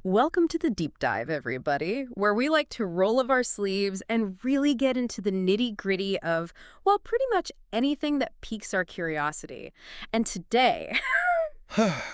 Welcome to the deep dive, everybody, where we like to roll up our sleeves and really get into the nitty-gritty of, well, pretty much anything that piques our curiosity. And today,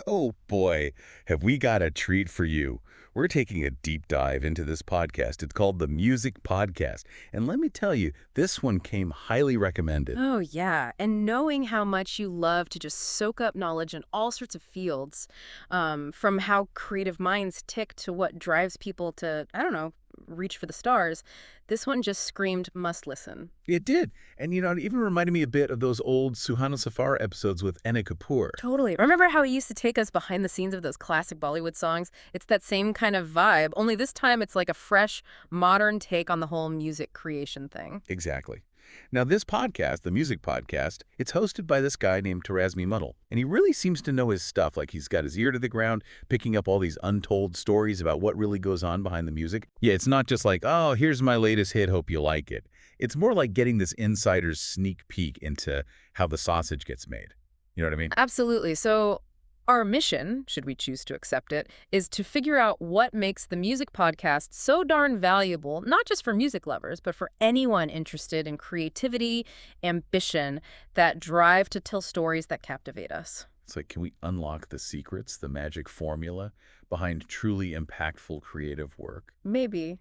Oh boy, have we got a treat for you. We're taking a deep dive into this podcast. It's called the Music Podcast. And let me tell you, this one came highly recommended. oh yeah, and knowing how much you love to just soak up knowledge in all sorts of fields, from how creative minds tick to what drives people to, I don't know, reach for the stars, this one just screamed must listen. It did. And it even reminded me a bit of those old Suhana Safar episodes with Enna Kapoor. Totally. Remember how he used to take us behind the scenes of those classic Bollywood songs? It's that same kind of vibe, only this time it's like a fresh, modern take on the whole music creation thing. Exactly. Now, this podcast, the Music Podcast, it's hosted by this guy named Terasmi Muddle, and he really seems to know his stuff. Like he's got his ear to the ground, picking up all these untold stories about what really goes on behind the music. Yeah, it's not just like, oh, here's my latest hit, hope you like it. It's more like getting this insider's sneak peek into how the sausage gets made. You know what I mean? Absolutely. So, our mission, should we choose to accept it, is to figure out what makes the music podcast so darn valuable, not just for music lovers, but for anyone interested in creativity, ambition, that drive to tell stories that captivate us. It's like, can we unlock the secrets, the magic formula behind truly impactful creative work? Maybe.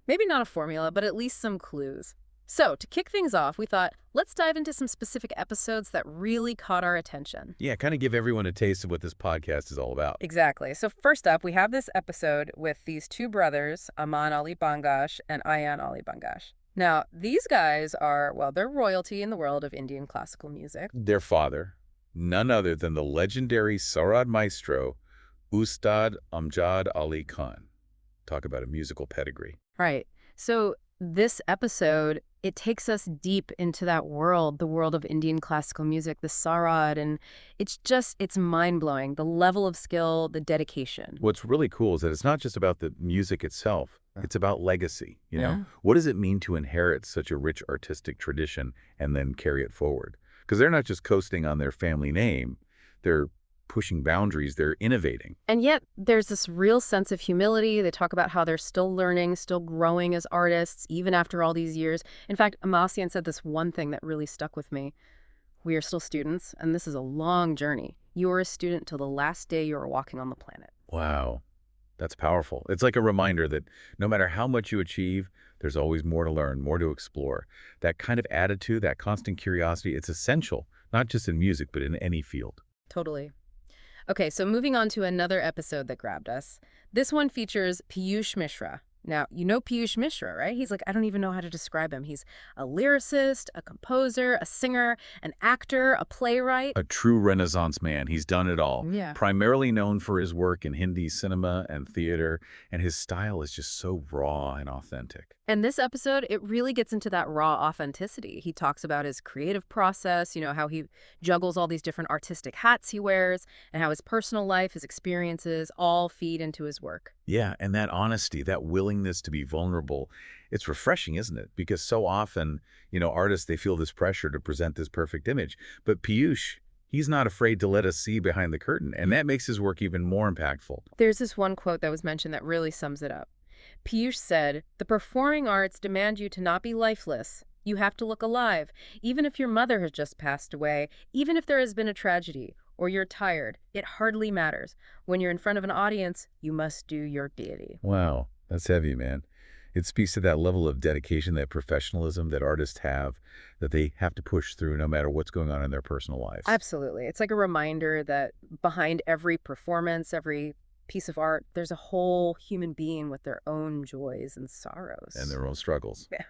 Maybe not a formula, but at least some clues. So, to kick things off, we thought, let's dive into some specific episodes that really caught our attention. Yeah, kind of give everyone a taste of what this podcast is all about. Exactly. So, first up, we have this episode with these two brothers, Aman Ali Bangash and Ayan Ali Bangash. Now, these guys are, well, they're royalty in the world of Indian classical music. Their father, none other than the legendary Sarod maestro, Ustad Amjad Ali Khan. Talk about a musical pedigree. Right. So, this episode, it takes us deep into that world, the world of Indian classical music, the sarod, and it's mind-blowing, the level of skill, the dedication. What's really cool is that it's not just about the music itself. It's about legacy, Yeah. What does it mean to inherit such a rich artistic tradition and then carry it forward? Because they're not just coasting on their family name. They're pushing boundaries. They're innovating. And yet, there's this real sense of humility. They talk about how they're still learning, still growing as artists, even after all these years. In fact, Amasian said this one thing that really stuck with me. We are still students, and this is a long journey. You are a student till the last day you are walking on the planet. Wow. That's powerful. It's like a reminder that no matter how much you achieve, there's always more to learn, more to explore. That kind of attitude, that constant curiosity, it's essential, not just in music, but in any field. Totally. Okay, so moving on to another episode that grabbed us. This one features Piyush Mishra. Now, you know Piyush Mishra, right? He's like, I don't even know how to describe him. He's a lyricist, a composer, a singer, an actor, a playwright. A true Renaissance man. He's done it all. Yeah. Primarily known for his work in Hindi cinema and theater, and his style is just so raw and authentic. And this episode, it really gets into that raw authenticity. He talks about his creative process, how he juggles all these different artistic hats he wears, and how his personal life, his experiences all feed into his work. Yeah, and that honesty, that willingness to be vulnerable, it's refreshing, isn't it? Because so often, artists, they feel this pressure to present this perfect image. But Piyush, he's not afraid to let us see behind the curtain, and that makes his work even more impactful. There's this one quote that was mentioned that really sums it up. Piyush said, "The performing arts demand you to not be lifeless. You have to look alive, even if your mother has just passed away, even if there has been a tragedy, or you're tired. It hardly matters. When you're in front of an audience, you must do your deity." Wow, that's heavy, man. It speaks to that level of dedication, that professionalism that artists have, that they have to push through no matter what's going on in their personal lives. Absolutely. It's like a reminder that behind every performance, every piece of art, there's a whole human being with their own joys and sorrows. And their own struggles. Yeah.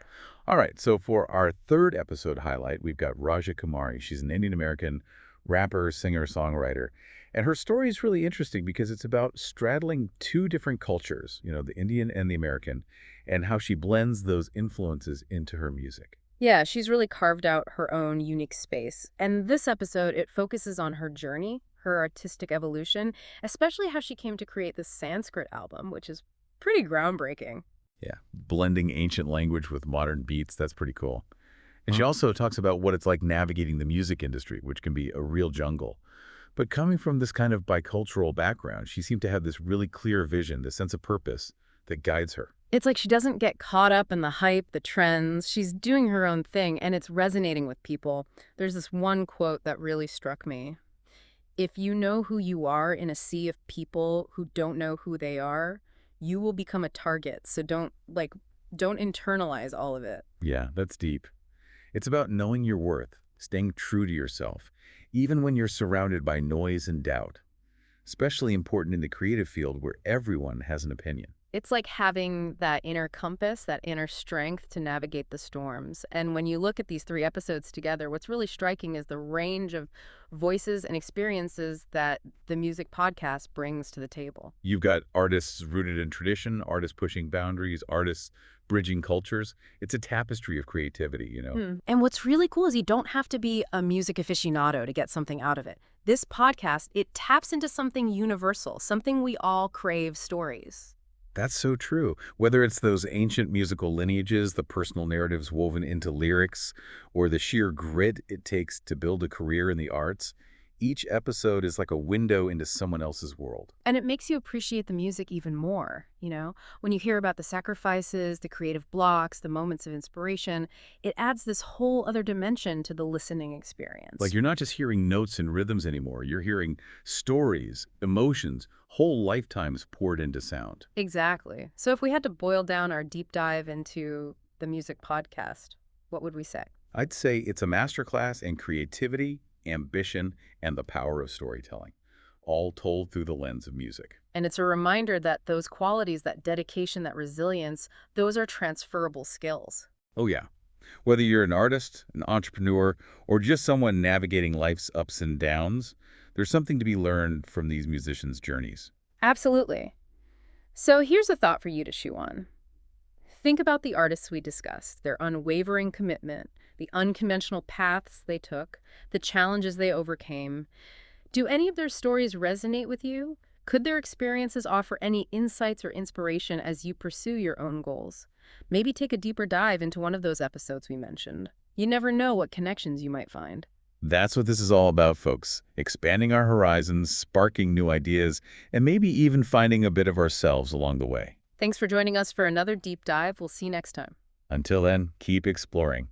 All right, so for our third episode highlight, we've got Raja Kumari. She's an Indian-American rapper, singer, songwriter. And her story is really interesting because it's about straddling two different cultures, the Indian and the American, and how she blends those influences into her music. Yeah, she's really carved out her own unique space. And this episode, it focuses on her journey, her artistic evolution, especially how she came to create this Sanskrit album, which is pretty groundbreaking. Yeah, blending ancient language with modern beats, that's pretty cool. And she also talks about what it's like navigating the music industry, which can be a real jungle. But coming from this kind of bicultural background, she seemed to have this really clear vision, this sense of purpose that guides her. It's like she doesn't get caught up in the hype, the trends. She's doing her own thing, and it's resonating with people. There's this one quote that really struck me. If you know who you are in a sea of people who don't know who they are, you will become a target. So don't internalize all of it. Yeah, that's deep. It's about knowing your worth, staying true to yourself, even when you're surrounded by noise and doubt. Especially important in the creative field where everyone has an opinion. It's like having that inner compass, that inner strength to navigate the storms. And when you look at these three episodes together, what's really striking is the range of voices and experiences that the music podcast brings to the table. You've got artists rooted in tradition, artists pushing boundaries, artists bridging cultures. It's a tapestry of creativity. And what's really cool is you don't have to be a music aficionado to get something out of it. This podcast, it taps into something universal, something we all crave: stories. That's so true. Whether it's those ancient musical lineages, the personal narratives woven into lyrics, or the sheer grit it takes to build a career in the arts, each episode is like a window into someone else's world. And it makes you appreciate the music even more, When you hear about the sacrifices, the creative blocks, the moments of inspiration, it adds this whole other dimension to the listening Like experience. you're not just hearing notes and rhythms anymore, you're hearing stories, emotions, whole lifetimes poured into sound. Exactly. So if we had to boil down our deep dive into the music podcast, what would we say? I'd say it's a masterclass in creativity, ambition, and the power of storytelling, all told through the lens of music. And it's a reminder that those qualities, that dedication, that resilience, those are transferable skills. Oh yeah. Whether you're an artist, an entrepreneur, or just someone navigating life's ups and downs, there's something to be learned from these musicians' journeys. Absolutely. So here's a thought for you to chew on. Think about the artists we discussed, their unwavering commitment, the unconventional paths they took, the challenges they overcame. Do any of their stories resonate with you? Could their experiences offer any insights or inspiration as you pursue your own goals? Maybe take a deeper dive into one of those episodes we mentioned. You never know what connections you might find. That's what this is all about, folks. Expanding our horizons, sparking new ideas, and maybe even finding a bit of ourselves along the way. Thanks for joining us for another deep dive. We'll see you next time. Until then, keep exploring.